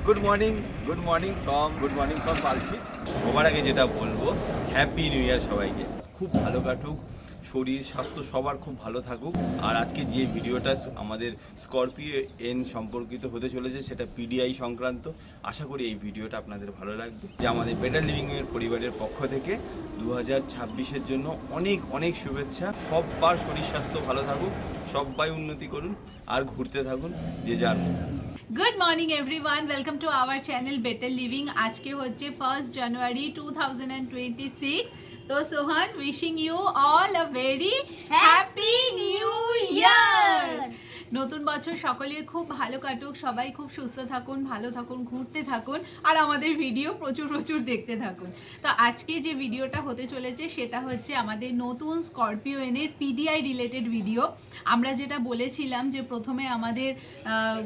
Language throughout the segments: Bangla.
Good morning from palsy. সবার আগে যেটা বলবো, হ্যাপি নিউ ইয়ার সবাইকে। খুব ভালো কাটুক, শরীর স্বাস্থ্য সবার খুব ভালো থাকুক। আর আজকে যে ভিডিওটা আমাদের স্করপিও এন সম্পর্কিত হতে চলেছে সেটা পিডিআই সংক্রান্ত। আশা করি এই ভিডিওটা আপনাদের ভালো লাগবে। যে আমাদের বেটার লিভিংয়ের পরিবারের পক্ষ থেকে 2026-এর জন্য অনেক অনেক শুভেচ্ছা। সবার শরীর স্বাস্থ্য ভালো থাকুক, সবাই উন্নতি করুন আর ঘুরতে থাকুন যে যার। Good morning everyone, welcome to our channel better living. আজকে হচ্ছে 1 জানুয়ারি 2026। তো Sohan, wishing you all a very happy new year. নতুন বছর সকলের খুব ভালো কাটুক, সবাই খুব সুস্থ থাকুন, ভালো থাকুন, ঘুরতে থাকুন আর আমাদের ভিডিও প্রচুর প্রচুর দেখতে থাকুন। তো আজকে যে ভিডিওটা হতে চলেছে সেটা হচ্ছে আমাদের নতুন স্করপিও এনের পিডিআই রিলেটেড ভিডিও। আমরা যেটা বলেছিলাম যে প্রথমে আমাদের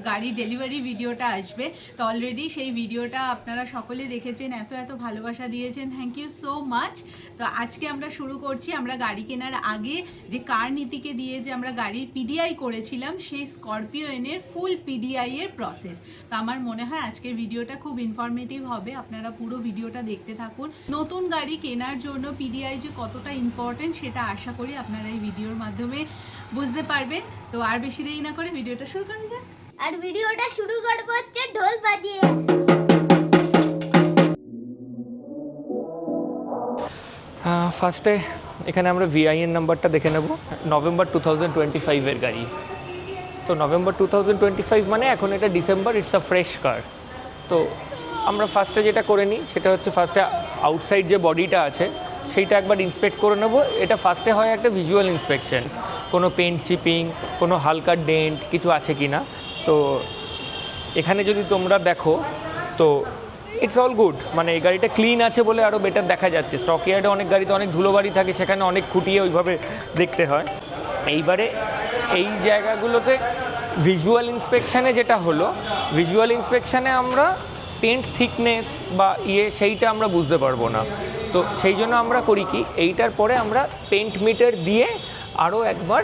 গাড়ি ডেলিভারি ভিডিওটা আসবে, তো অলরেডি সেই ভিডিওটা আপনারা সকলে দেখেছেন, এত এত ভালোবাসা দিয়েছেন, থ্যাংক ইউ সো মাচ। তো আজকে আমরা শুরু করছি। আমরা গাড়ি কেনার আগে যে কার নীতিকে দিয়ে যে আমরা গাড়ির পিডিআই করেছিলাম সেই স্করপিও এনের ফুল পিডিআই এর প্রসেস। তো আমার মনে হয় আজকের ভিডিওটা খুব ইনফরমেটিভ হবে, আপনারা পুরো ভিডিওটা দেখতে থাকুন। নতুন গাড়ি কেনার জন্য পিডিআই যে কতটা ইম্পর্টেন্ট সেটা আশা করি আপনারা এই ভিডিওর মাধ্যমে বুঝতে পারবেন। তো আর বেশি দেরি না করে ভিডিওটা শুরু করা যাক। আর ভিডিওটা শুরু করব হচ্ছে ঢোল বাজিয়ে। ফার্স্টে এখানে আমরা ভিআইএন নাম্বারটা দেখে নেব। নভেম্বর 2025-এর গাড়ি। তো নভেম্বর 2025 মানে এখন এটা ডিসেম্বর, ইটস আ ফ্রেশ কার। তো আমরা ফার্স্টে যেটা করে নিই সেটা হচ্ছে ফার্স্টে আউটসাইড যে বডিটা আছে সেইটা একবার ইন্সপেক্ট করে নেব। এটা ফার্স্টে হয় একটা ভিজুয়াল ইন্সপেকশন, কোনো পেন্ট চিপিং, কোনো হালকা ডেন্ট কিছু আছে কি না। তো এখানে যদি তোমরা দেখো তো ইটস অল গুড, মানে এই গাড়িটা ক্লিন আছে বলে আরও বেটার দেখা যাচ্ছে। স্টক ইয়ার্ডে অনেক গাড়িতে অনেক ধুলোবাড়ি থাকে, সেখানে অনেক খুঁটিয়ে ওইভাবে দেখতে হয়। এইবারে এই জায়গাগুলোতে ভিজুয়াল ইন্সপেকশানে যেটা হলো, ভিজুয়াল ইন্সপেকশানে আমরা পেন্ট থিকনেস বা সেইটা আমরা বুঝতে পারবো না। তো সেই জন্য আমরা করি কি, এইটার পরে আমরা পেন্ট মিটার দিয়ে আরও একবার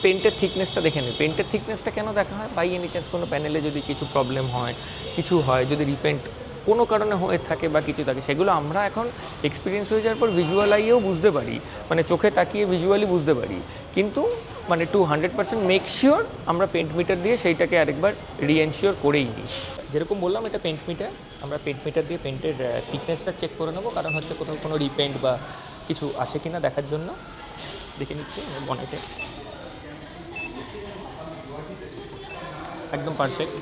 পেন্টের থিকনেসটা দেখে নিই। পেন্টের থিকনেসটা কেন দেখা হয়, বাই এনি চান্স কোনো প্যানেলে যদি কিছু প্রবলেম হয়, কিছু হয়, যদি রিপেন্ট কোনো কারণে হয়ে থাকে বা কিছু থাকে, সেগুলো আমরা এখন এক্সপিরিয়েন্স হয়ে যাওয়ার পর ভিজুয়াল আইয়েও বুঝতে পারি, মানে চোখে তাকিয়ে ভিজুয়ালি বুঝতে পারি। কিন্তু মানে 100% মেক শিওর আমরা পেন্ট মিটার দিয়ে সেইটাকে আরেকবার রিএনশিওর করেই নিই। যেরকম বললাম এটা পেন্ট মিটার, আমরা পেন্ট মিটার দিয়ে পেন্টের থিকনেসটা চেক করে নেবো, কারণ হচ্ছে কোথাও কোনো রিপেন্ট বা কিছু আছে কি না দেখার জন্য। দেখে নিচ্ছি বনেটে একদম পারফেক্ট।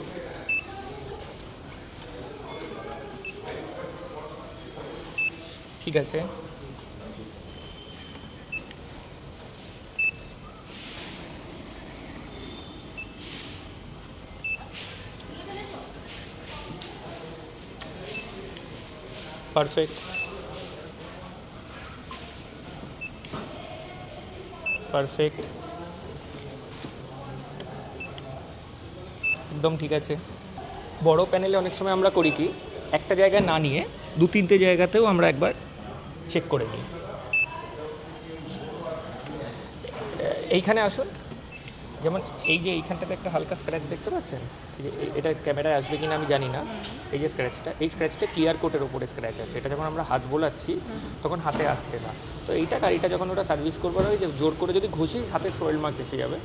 ঠিক আছে, পারফেক্ট পারফেক্ট একদম ঠিক আছে। বড় প্যানেলে অনেক সময় আমরা করি কি, একটা জায়গায় না নিয়ে 2-3টে জায়গাতেও আমরা একবার চেক করে নিই। এইখানে আসুন, যেমন এই যে এইখানটাতে একটা হালকা স্ক্র্যাচ দেখতে পাচ্ছেন, এই যে এটা ক্যামেরায় আসবে কিনা আমি জানি না, এই যে স্ক্র্যাচটা, এই স্ক্র্যাচটা ক্লিয়ার কোটের ওপরে স্ক্র্যাচ আছে। এটা যখন আমরা হাত বোলাচ্ছি তখন হাতে আসছে না। তো এইটা গাড়িটা যখন ওরা সার্ভিস করবার হয়, যে জোর করে যদি ঘষি হাতে সোয়েল মার্ক এসে যাবে,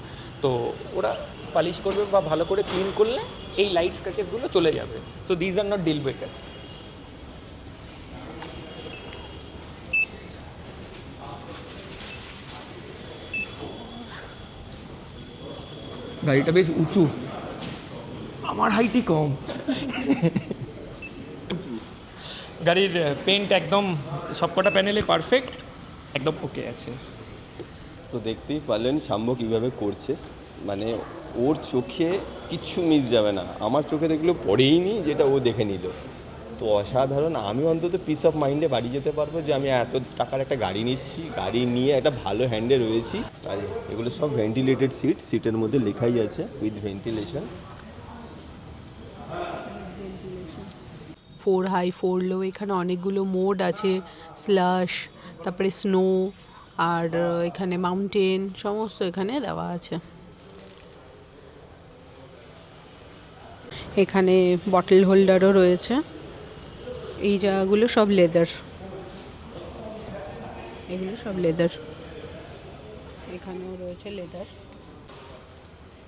তো ওরা পালিশ করবে বা ভালো করে ক্লিন করলে এই লাইট স্ক্র্যাচেসগুলো চলে যাবে। So these are not deal breakers. গাড়িটা বেশ উঁচু, আমার হাইটই কম। গাড়ির পেন্ট একদম সবকটা প্যানেলে পারফেক্ট, একদম ওকে আছে। তো দেখতেই পারলেন শাম্ব কীভাবে করছে, মানে ওর চোখে কিচ্ছু মিস যাবে না। আমার চোখে দেখলেও পড়েই নি, যেটা ও দেখে নিল। তো অসাধারণ। আমি অন্তত পিস অফ মাইন্ডে বাড়ি যেতে পারবো যে আমি এত টাকার একটা গাড়ি নিচ্ছি, গাড়ি নিয়ে একটা ভালো হ্যান্ডে রয়েছি। আর এগুলো সব ভেন্টিলেটেড সিট, সিটের মধ্যে লেখাই আছে উইথ ভেন্টিলেশন। 4 হাই 4 লো, এখানে অনেকগুলো মোড আছে, স্লাশ, তারপরে স্নো, আর এখানে মাউন্টেন, সমস্ত এখানে দেওয়া আছে। এখানে বটল হোল্ডারও রয়েছে। এই জায়গাগুলো সব লেদার, এগুলো সব লেদার। এখানেও রয়েছে লেদার।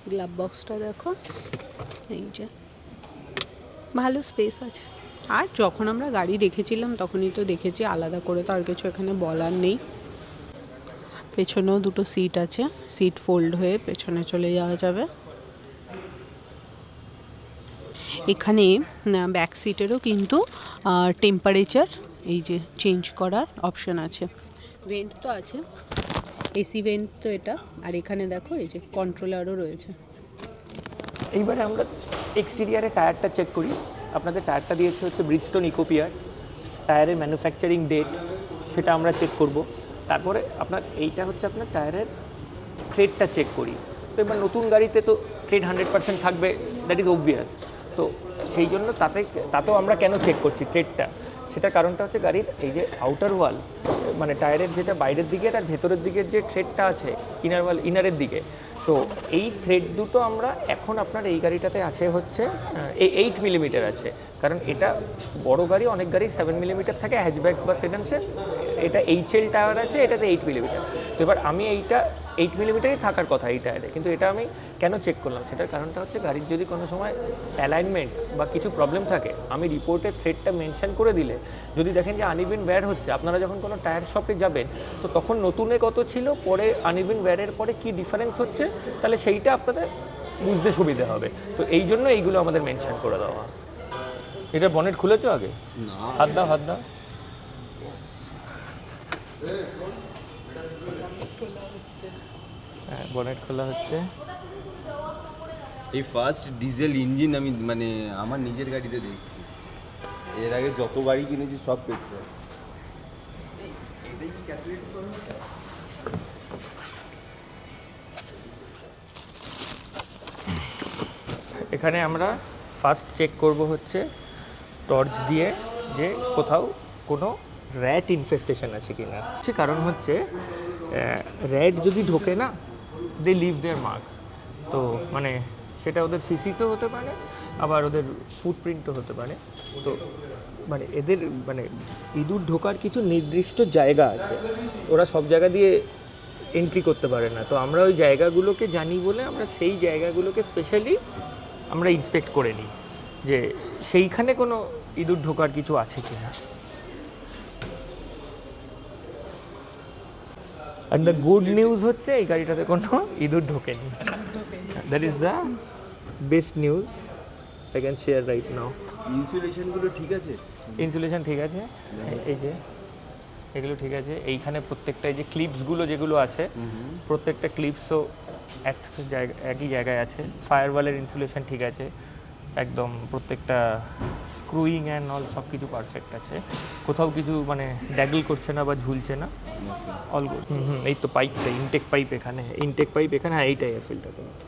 গ্লাভ বক্সটা দেখো, এই যে ভালো স্পেস আছে। আর যখন আমরা গাড়ি দেখেছিলাম তখনই তো দেখেছি, আলাদা করে তো আর কিছু এখানে বলার নেই। পেছনেও দুটো সিট আছে, সিট ফোল্ড হয়ে পেছনে চলে যাওয়া যাবে। এখানে ব্যাক সিটেরও কিন্তু টেম্পারেচার এই যে চেঞ্জ করার অপশান আছে। ভেন্ট তো আছে, এসি ভেন্ট তো এটা। আর এখানে দেখো এই যে কন্ট্রোলারও রয়েছে। এইবারে আমরা এক্সটেরিয়ারে টায়ারটা চেক করি। আপনাদের টায়ারটা দিয়েছে হচ্ছে ব্রিজস্টোন ইকোপিয়ার। টায়ারের ম্যানুফ্যাকচারিং ডেট সেটা আমরা চেক করব। তারপরে আপনার এইটা হচ্ছে আপনার টায়ারের ট্রেডটা চেক করি। তো এবার নতুন গাড়িতে তো ট্রেড 100% থাকবে, দ্যাট ইজ অবভিয়াস। তো সেই জন্য তাতেও আমরা কেন চেক করছি ট্রেডটা, সেটা কারণটা হচ্ছে গাড়ির এই যে আউটার ওয়াল, মানে টায়ারের যেটা বাইরের দিকে আর ভেতরের দিকের যে থ্রেডটা আছে ইনার ওয়াল ইনারের দিকে, তো এই থ্রেড দুটো আমরা এখন আপনার এই গাড়িটাতে আছে হচ্ছে 8 মিলিমিটার আছে। কারণ এটা বড় গাড়ি, অনেক গাড়ি 7 মিলিমিটার থাকে হ্যাচব্যাকস বা সেডান্সের, এটা HL টায়ার আছে, এটাতে 8 মিলিমিটার। তো এবার আমি এইটা 8 মিলিমিটারই থাকার কথা এই টায়ারে, কিন্তু এটা আমি কেন চেক করলাম সেটার কারণটা হচ্ছে গাড়ির যদি কোনো সময় অ্যালাইনমেন্ট বা কিছু প্রবলেম থাকে, আমি রিপোর্টে থ্রেডটা মেনশন করে দিলে যদি দেখেন যে আনইভেন ওয়্যার হচ্ছে, আপনারা যখন কোনো টায়ার শপে যাবেন তো তখন নতুনে কত ছিল, পরে আনইভেন ওয়্যারের পরে কি ডিফারেন্স হচ্ছে, তাহলে সেইটা আপনাদের বুঝতে সুবিধা হবে। তো এই জন্য এইগুলো আমাদের মেনশন করে দেওয়া। এটা বনেট খুলেছো আগে? হাত দাও, হাত দাও। হ্যাঁ, বনেট খোলা হচ্ছে। এই ফার্স্ট ডিজেল ইঞ্জিন আমি মানে আমার নিজের গাড়িতে দেখছি। এর আগে যত গাড়ি কিনেছি সব পেট্রোল। এখানে আমরা ফার্স্ট চেক করব হচ্ছে টর্চ দিয়ে যে কোথাও কোনো র্যাট ইনফেস্টেশন আছে কি না। কারণ হচ্ছে র্যাট যদি ঢোকে না, দে লিভ দেয়ার মার্কস। তো মানে সেটা ওদের ফিসিসও হতে পারে, আবার ওদের ফুটপ্রিন্টও হতে পারে। তো মানে এদের মানে ইঁদুর ঢোকার কিছু নির্দিষ্ট জায়গা আছে, ওরা সব জায়গা দিয়ে এন্ট্রি করতে পারে না। তো আমরা ওই জায়গাগুলোকে জানি বলে আমরা সেই জায়গাগুলোকে স্পেশালি আমরা ইন্সপেক্ট করে নিই যে সেইখানে কোনো ইঁদুর ঢোকার কিছু আছে কি না। অ্যান্ড দ্য গুড নিউজ হচ্ছে এই গাড়িটাতে কোনো ইঁদুর ঢোকেনি। That is the best news I can share right now. ইনসুলেশনগুলো ঠিক আছে? ইনসুলেশন ঠিক আছে, এই যে এগুলো ঠিক আছে। এইখানে প্রত্যেকটা এই যে ক্লিপসগুলো যেগুলো আছে, প্রত্যেকটা ক্লিপসও একই জায়গায় আছে। ফায়ারওয়ালের ইনসুলেশন ঠিক আছে একদম, প্রত্যেকটা স্ক্রুইং অ্যান্ড অল সব কিছু পারফেক্ট আছে, কোথাও কিছু মানে ড্যাগল করছে না বা ঝুলছে না, অল গুড। এই তো পাইপটা, ইনটেক পাইপ এখানে, হ্যাঁ এইটাই ফিল্টার পাইপ।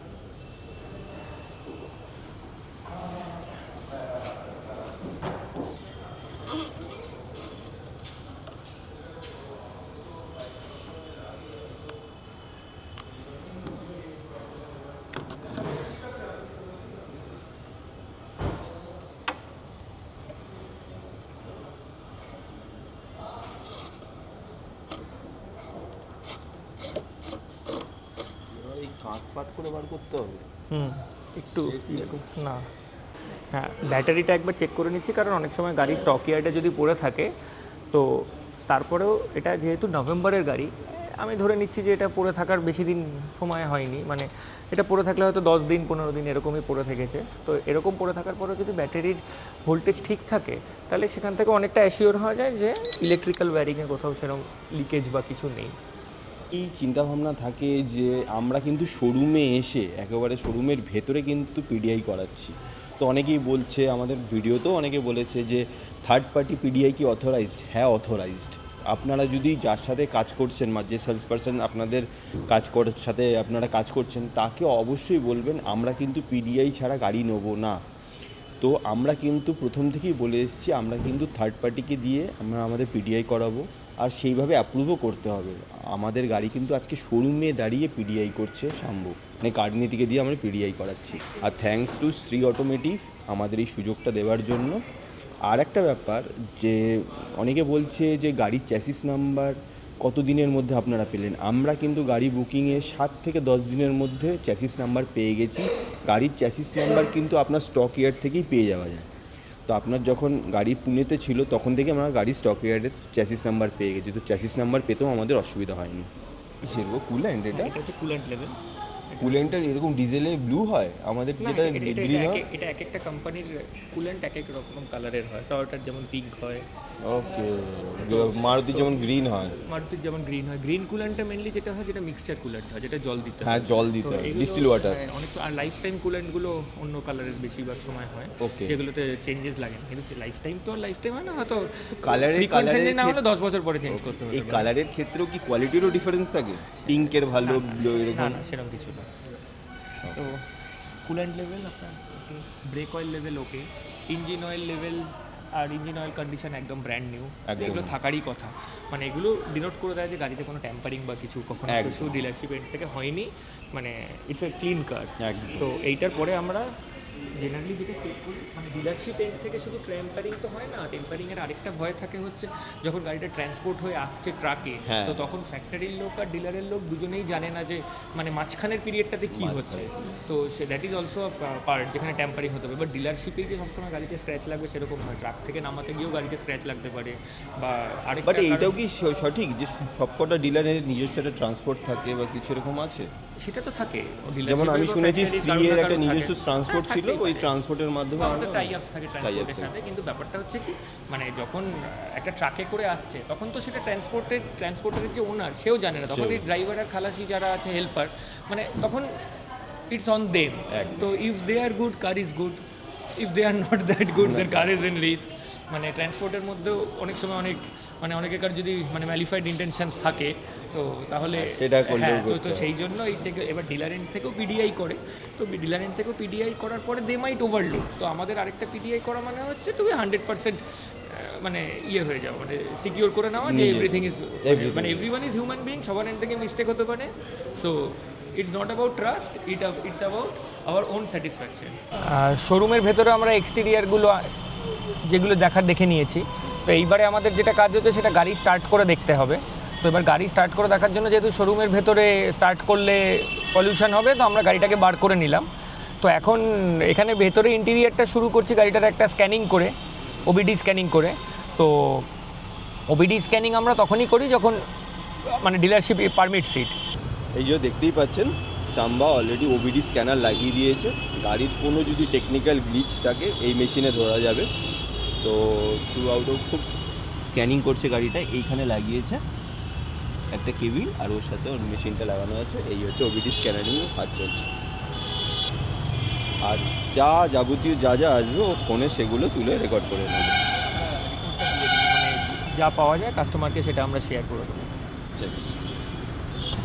কাঁধ করে বার করতে হবে। একটু না, হ্যাঁ ব্যাটারিটা একবার চেক করে নিচ্ছি, কারণ অনেক সময় গাড়ি স্টক ইয়ার্ডে যদি পড়ে থাকে, তো তারপরেও এটা যেহেতু নভেম্বরের গাড়ি, আমি ধরে নিচ্ছি যে এটা পড়ে থাকার বেশি দিন সময় হয়নি, মানে এটা পড়ে থাকলে হয়তো 10 দিন 15 দিন এরকমই পড়ে থেকেছে। তো এরকম পড়ে থাকার পরেও যদি ব্যাটারির ভোল্টেজ ঠিক থাকে, তাহলে সেখান থেকে অনেকটা অ্যাসিওর হওয়া যায় যে ইলেকট্রিক্যাল ওয়্যারিংয়ে কোথাও সেরকম লিকেজ বা কিছু নেই। এই চিন্তাভাবনা থাকে যে আমরা কিন্তু শোরুমে এসে একেবারে শোরুমের ভেতরে কিন্তু পিডিআই করাচ্ছি। তো অনেকেই বলছে, আমাদের ভিডিওতেও অনেকে বলেছে যে থার্ড পার্টি পিডিআই কি অথরাইজড? হ্যাঁ অথরাইজড। আপনারা যদি যার সাথে কাজ করছেন বা যে সেলস পারসন আপনাদের সাথে আপনারা কাজ করছেন, তাকে অবশ্যই বলবেন আমরা কিন্তু পিডিআই ছাড়া গাড়ি নেবো না। তো তো আমরা কিন্তু প্রথম থেকেই বলে এসেছি আমরা কিন্তু থার্ড পার্টিকে দিয়ে আমরা আমাদের পিডিআই করাবো, আর সেইভাবে অ্যাপ্রুভও করতে হবে। আমাদের গাড়ি কিন্তু আজকে শোরুমে দাঁড়িয়ে পিডিআই করছে শাম্ভু, মানে কার্ডিনীতিকে দিয়ে আমরা পিডিআই করাচ্ছি। আর থ্যাঙ্কস টু শ্রী অটোমেটিভ আমাদের এই সুযোগটা দেওয়ার জন্য। আর একটা ব্যাপার যে অনেকে বলছে যে গাড়ির চ্যাসিস নাম্বার কত দিনের মধ্যে আপনারা পেলেন, আমরা কিন্তু গাড়ি বুকিংয়ে 7 থেকে 10 দিনের মধ্যে চ্যাসিস নাম্বার পেয়ে গেছি। গাড়ির চ্যাসিস নাম্বার কিন্তু আপনার স্টক ইয়ার্ড থেকেই পেয়ে যাওয়া যায়। তো আপনার যখন গাড়ি পুনেতে ছিল তখন থেকে আমরা গাড়ির স্টক ইয়ার্ডের চ্যাসিস নাম্বার পেয়ে গেছি, তো চ্যাসিস নাম্বার পেতেও আমাদের অসুবিধা হয়নি। সেরকম কুল্যান্ট, এটা হচ্ছে কুলেন্ট লেভেল। কুল্যান্টের এরকম ডিজেলে ব্লু হয়, আমাদের যেটা গ্রিন হয়। এটা এক একটা কোম্পানির কুলেন্ট এক এক রকম কালারের হয়। টয়োটার যেমন পিঙ্ক হয়, ওকে, মারুতি যেমন গ্রিন হয়, মারুতির যেমন গ্রিন হয়। গ্রিন কুলেন্টটা মেনলি যেটা হয়, যেটা মিক্সচার কুলেন্ট হয়, যেটা জল দিতে হয়। হ্যাঁ জল দিতে হয়, ডিস্টিল ওয়াটার। অনেক আর লাইফ টাইম কুলেন্টগুলো অন্য কালারের বেশিরভাগ সময় হয়, Okay. যেগুলোতে চেঞ্জেস লাগে না। কিন্তু লাইফ টাইম তো লাইফ টাইম হয় না, হয়তো কালারের না হলে 10 বছর পরে চেঞ্জ করতে হবে। এই কালারের ক্ষেত্রেও কি কোয়ালিটিরও ডিফারেন্স থাকে? পিঙ্কের ভালো, ব্লু না এরকম? না সেরকম কিছু না। তো কুলেন্ট লেভেল আপনার okay, brake oil level okay, engine oil level আর ইঞ্জিন অয়েল কন্ডিশন একদম ব্র্যান্ড নিউ। এগুলো থাকারই কথা, মানে এগুলো ডিনোট করে দেয় যে গাড়িতে কোনো ট্যাম্পারিং বা কিছু কখনো কিছু ডিলারশিপ এন্ড থেকে হয়নি, মানে ইটস এ ক্লিন কার। তো এইটার পরে আমরা জেনারেলি যেটা চেক করি, মানে ডিলারশিপ এন্ড থেকে শুধু ট্যাম্পারিং তো হয় না, ট্যাম্পারিংয়ের আরেকটা ভয় থাকে হচ্ছে যখন গাড়িটা ট্রান্সপোর্ট হয়ে আসছে ট্রাকে, তো তখন ফ্যাক্টরির লোক আর ডিলারের লোক দুজনেই জানে না যে মানে মাঝখানের পিরিয়ডটাতে কী হচ্ছে। তো say that is also part যেখানে ট্যাম্পারিং হতে হবে। বাট ডিলারশিপেই যে সবসময় গাড়িতে স্ক্র্যাচ লাগবে সেরকম হয়, ট্রাক থেকে নামাতে গিয়েও গাড়িতে স্ক্র্যাচ লাগতে পারে বা আরেকটা। বাট এইটাও কি সঠিক যে সবকটা ডিলারের নিজস্ব একটা ট্রান্সপোর্ট থাকে বা কিছু এরকম আছে? সেটা তো থাকে, যেমন আমি শুনেছি শ্রী এর একটা নিজস্ব ট্রান্সপোর্ট ছিল, ওই ট্রান্সপোর্টের মাধ্যমে আমাদের টাই আপস থাকে ট্রান্সপোর্টের সাথে। কিন্তু ব্যাপারটা হচ্ছে কি, মানে যখন একটা ট্রাকে করে আসছে তখন তো সেটা ট্রান্সপোর্টের যে ওনার সেও জানে না, তখন এই ড্রাইভার আর খালাসি যারা আছে হেল্পার, মানে তখন ইটস অন দেম। তো if they are good, car is good, if they are not that good, then car is in risk. মানে ট্রান্সপোর্টের মধ্যেও অনেক সময় মানে অনেকের যদি মানে ম্যালিফাইড ইন্টেনশনস থাকে তো তাহলে সেটা করলেও তো সেই জন্য এই চেক এবার ডিলার এন্ড থেকেও পিডিআই করে। তো ডিলার এন্ড থেকেও পিডিআই করার পরে দে মাইট ওভারলুক। তো আমাদের আরেকটা পিডিআই করা মানে হচ্ছে তুমি 100% মানে ইয়ে হয়ে যাও, মানে সিকিউর করে নেওয়া যে এভরিথিং ইজ, মানে এভরিওয়ান ইজ হিউম্যান বিং, সবার এন্ড থেকে মিস্টেক হতে পারে। So it's not about trust, it's about our own satisfaction. শোরুমের ভেতরে আমরা এক্সটেরিয়ারগুলো যেগুলো দেখে নিয়েছি। তো এইবারে আমাদের যেটা কাজ হচ্ছে সেটা গাড়ি স্টার্ট করে দেখতে হবে। তো এবার গাড়ি স্টার্ট করে দেখার জন্য যেহেতু শোরুমের ভেতরে স্টার্ট করলে পলিউশন হবে, তো আমরা গাড়িটাকে বার করে নিলাম। তো এখন এখানে ভেতরে ইন্টেরিয়ারটা শুরু করছি গাড়িটার একটা স্ক্যানিং করে, ওবিডি স্ক্যানিং করে। তো ওবিডি স্ক্যানিং আমরা তখনই করি যখন মানে ডিলারশিপ পারমিট সিট। এই যে দেখতেই পাচ্ছেন সাম্বা অলরেডি ওবিডি স্ক্যানার লাগিয়ে দিয়েছে। গাড়ির কোনো যদি টেকনিক্যাল গ্লিচ থাকে এই মেশিনে ধরা যাবে। তো থ্রু আউটও খুব স্ক্যানিং করছে গাড়িটা, এইখানে লাগিয়েছে একটা কেবিল আর ওর সাথে ওর মেশিনটা লাগানো আছে। এই হচ্ছে ওবিডি স্ক্যানারিং কাজ চলছে। আর যাবতীয় যা আসবে ও ফোনে সেগুলো তুলে রেকর্ড করে নেবে, যা পাওয়া যায় কাস্টমারকে সেটা আমরা শেয়ার করে দেবো।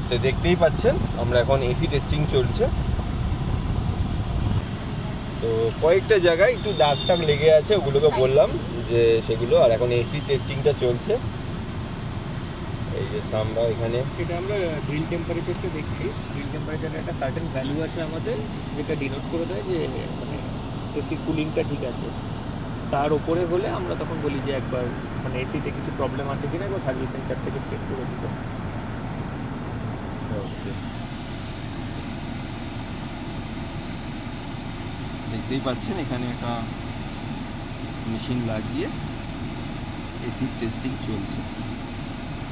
তো দেখতেই পাচ্ছেন আমরা এখন এসি টেস্টিং চলছে। তো কয়েকটা জায়গায় একটু দাগ টাগ লেগে আছে, ওগুলোকে বললাম যে সেগুলো। আর এখন এসি টেস্টিংটা চলছে। এই যে সাম্বা এখানে এটা আমরা গ্রিল টেম্পারেচারটা দেখছি। গ্রিল টেম্পারেচারের একটা সার্টেন ভ্যালু আছে আমাদের, যেটা ডিনোট করে দেয় যে মানে এসি কুলিংটা ঠিক আছে। তার ওপরে হলে আমরা তখন বলি যে একবার মানে এসিতে কিছু প্রবলেম আছে কিনা একবার সার্ভিস সেন্টার থেকে চেক করে দিতে। ওকে, দেখতেই পাচ্ছেন এখানে একটা মেশিন লাগিয়ে এসি টেস্টিং চলছে।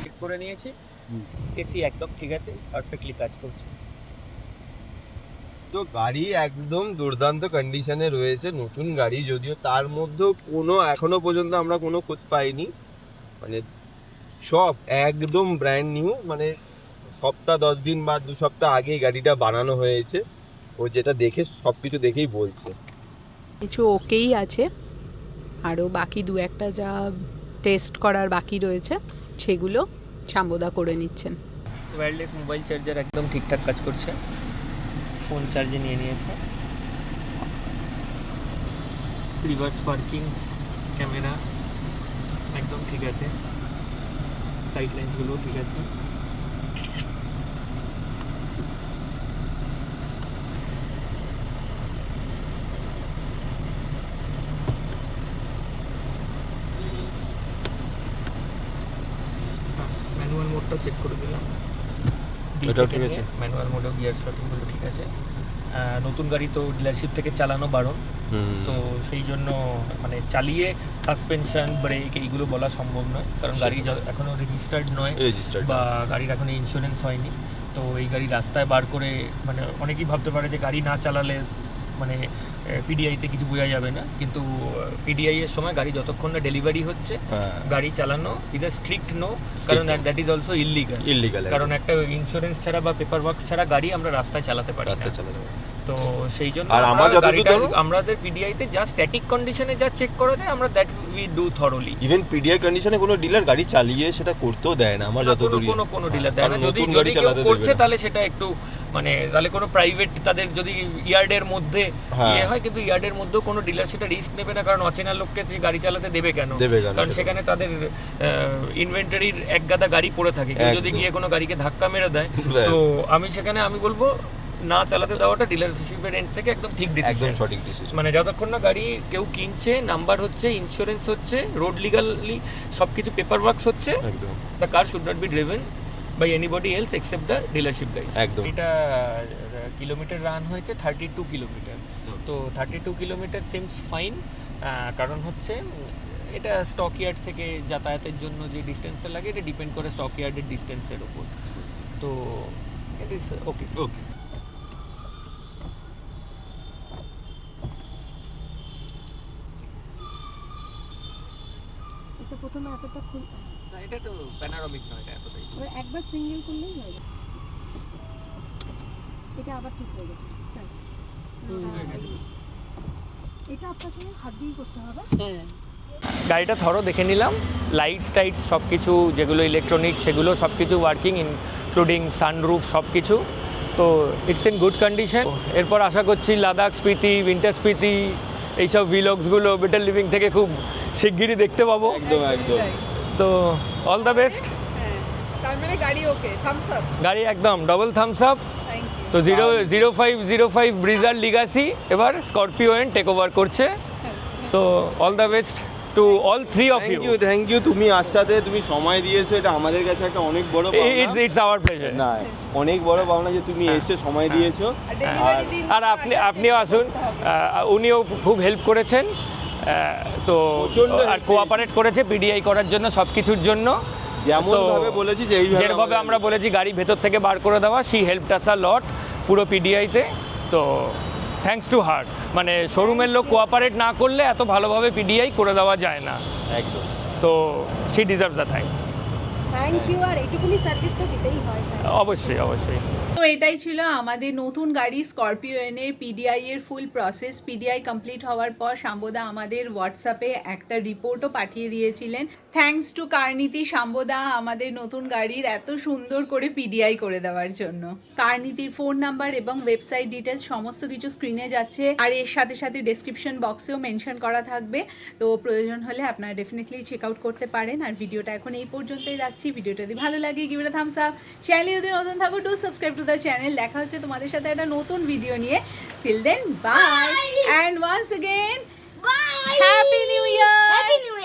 চেক করে নিয়েছি, এসি একদম ঠিক আছে, পারফেক্টলি কাজ করছে। তো গাড়ি একদম দুর্দান্ত কন্ডিশনে রয়েছে, নতুন গাড়ি যদিও, তার মধ্যেও কোনো এখনো পর্যন্ত আমরা কোনো খোঁজ পাইনি। মানে সব একদম ব্র্যান্ড নিউ, মানে সপ্তাহ 10 দিন বা 2 সপ্তাহ আগেই গাড়িটা বানানো হয়েছে। ও যেটা দেখে সব কিছু দেখেই বলছে কিছু ওকেই আছে, আরও বাকি 2-1টা যা টেস্ট করার বাকি রয়েছে সেগুলো শাম্বদা করে নিচ্ছেন। ওয়্যারলেস মোবাইল চার্জার একদম ঠিকঠাক কাজ করছে, ফোন চার্জে নিয়ে নিয়েছে। রিভার্স পার্কিং ক্যামেরা একদম ঠিক আছে, লাইট লাইন্সগুলো ঠিক আছে। ম্যানুয়াল মোডটা চেক করে দিলাম, এটাও ঠিক আছে। ম্যানুয়াল মোডও গিয়ার স্টার্টিংগুলো ঠিক আছে। নতুন গাড়ি তো ডিলারশিপ থেকে চালানো বারণ, তো সেই জন্য মানে চালিয়ে সাসপেনশন ব্রেক এইগুলো বলা সম্ভব নয়, কারণ গাড়ি এখনও রেজিস্টার্ড নয় বা গাড়ির এখনো ইন্স্যুরেন্স হয়নি। তো এই গাড়ি রাস্তায় বার করে মানে অনেকেই ভাবতে পারে যে গাড়ি না চালালে মানে পিডিআইতে কিছু বোঝা যাবে না, কিন্তু পিডিআই এর সময় গাড়ি যতক্ষণ না ডেলিভারি হচ্ছে গাড়ি চালানো ইজ এ স্ট্রিক্ট নো, কারণ দ্যাট ইজ অলসো ইললিগাল, কারণ একটা ইন্স্যুরেন্স ছাড়া বা পেপার ওয়ার্কস ছাড়া গাড়ি আমরা রাস্তায় চালাতে পারি না। তো সেই জন্য আমাদের পিডিআইতে যা স্ট্যাটিক কন্ডিশনে যা চেক করা যায় আমরা that we do thoroughly. Even PDI কন্ডিশনে কোনো ডিলার গাড়ি চালিয়ে সেটা করতেও দেয় না আমার যতদূর, কোনো ডিলার দেয় না। যদি কেউ করছে তাহলে সেটা একটু মানে তাহলে কোনো প্রাইভেট তাদের যদি ইয়ার্ডের মধ্যে ইয়ে হয়, কিন্তু ইয়ার্ডের মধ্যেও কোনো ডিলার সেটা রিস্ক নেবে না, কারণ অচেনা লোককে যে গাড়ি চালাতে দেবে কেন, কারণ সেখানে তাদের ইনভেন্টরির এক গাদা গাড়ি পড়ে থাকে, কেউ যদি গিয়ে কোনো গাড়িকে ধাক্কা মেরে দেয় তো আমি বলবো না চালাতে দেওয়াটা ডিলারশিপের এন্ড থেকে একদম ঠিক ডিসিশন, সঠিক ডিসিশন। মানে যতক্ষণ না গাড়ি কেউ কিনছে, নাম্বার হচ্ছে, ইন্স্যুরেন্স হচ্ছে, রোড লিগালি সব কিছু পেপার ওয়ার্কস হচ্ছে, the car should not be driven by anybody else except the dealership guys. এটা কিলোমিটার রান হয়েছে 32 কিলোমিটার, তো 32 কিলোমিটার সিমস ফাইন, কারণ হচ্ছে এটা স্টক ইয়ার্ড থেকে যাতায়াতের জন্য যে ডিস্টেন্সটা লাগে এটা ডিপেন্ড করে স্টক ইয়ার্ডের ডিস্টেন্সের উপর, তো ইট ইজ ওকে। এটা প্রথমে এতটা খুল, না এটা তো প্যানোরামিক নয়, এটা এতটাই। এবার একবার সিঙ্গেল করলেই হয়ে যাবে। এটা আবার ঠিক হয়ে গেছে স্যার, এটা আপনাকে হাত দিয়ে করতে হবে। হ্যাঁ, গাড়িটা থরো দেখে নিলাম, লাইটস টাইটস সব কিছু যেগুলো ইলেকট্রনিক্স সেগুলো সব কিছু ওয়ার্কিং, ইনক্লুডিং সানরুফ সব কিছু, তো ইটস ইন গুড কন্ডিশন। এরপর আশা করছি লাদাখ স্পিতি, উইন্টার স্পিতি এইসব ভিলগসগুলো বেটার লিভিং থেকে খুব শিগগিরই দেখতে পাবো। একদম তো অল দ্য বেস্ট। তার মানে গাড়ি ওকে, থামস আপ, গাড়ি একদম ডবল থামস আপ। তো 0505 ব্রিজার লিগাসি এবার স্করপিও এন্ড টেক ওভার করছে, so all the best to all three of you. Thank you, তুমি আসাতে তুমি সময় দিয়েছো, এটা আমাদের কাছে একটা অনেক বড় পাওনা। It's our pleasure. না, অনেক বড় পাওনা যে তুমি এসে সময় দিয়েছো, আর আপনিও আসুন, উনিও খুব হেল্প করেছেন, তো আর কোঅপারেট করেছে পিডিআই করার জন্য সব কিছুর জন্য, যেমন ভাবে বলেছি সেইভাবে, যেভাবে আমরা বলেছি গাড়ি ভেতর থেকে বার করে দেওয়া, শি হেল্পড আস আ লট পুরো পিডিআইতে, তো থ্যাঙ্কস টু হার। মানে শোরুমের লোক কোঅপারেট না করলে এত ভালোভাবে পিডিআই করে দেওয়া যায় না, একদম, তো she deserves the thanks. Thank you, আর এইটুকুনি সার্ভিস তো দিতেই হয় স্যার। অবশ্যই। তো এটাই ছিল আমাদের নতুন গাড়ি স্করপিও এনের পিডিআই এর ফুল প্রসেস। পিডিআই কমপ্লিট হওয়ার পর শাম্বদা আমাদের হোয়াটসঅ্যাপে একটা রিপোর্টও পাঠিয়ে দিয়েছিলেন। থ্যাঙ্কস টু কারনীতি শাম্বদা আমাদের নতুন গাড়ির এত সুন্দর করে পিডিআই করে দেওয়ার জন্য। কারনীতির ফোন নাম্বার এবং ওয়েবসাইট ডিটেলস সমস্ত কিছু স্ক্রিনে যাচ্ছে, আর এর সাথে সাথে ডেসক্রিপশন বক্সেও মেনশন করা থাকবে, তো প্রয়োজন হলে আপনারা ডেফিনেটলি চেক আউট করতে পারেন। আর ভিডিওটা এখন এই পর্যন্তই রাখছি। ভিডিওটা যদি ভালো লাগে give it a thumbs up, চ্যানেলে যদি নতুন থাকো to subscribe to the channel. দেখা হচ্ছে তোমাদের সাথে একটা নতুন ভিডিও নিয়ে, till then bye, and once again bye, happy new year. Happy new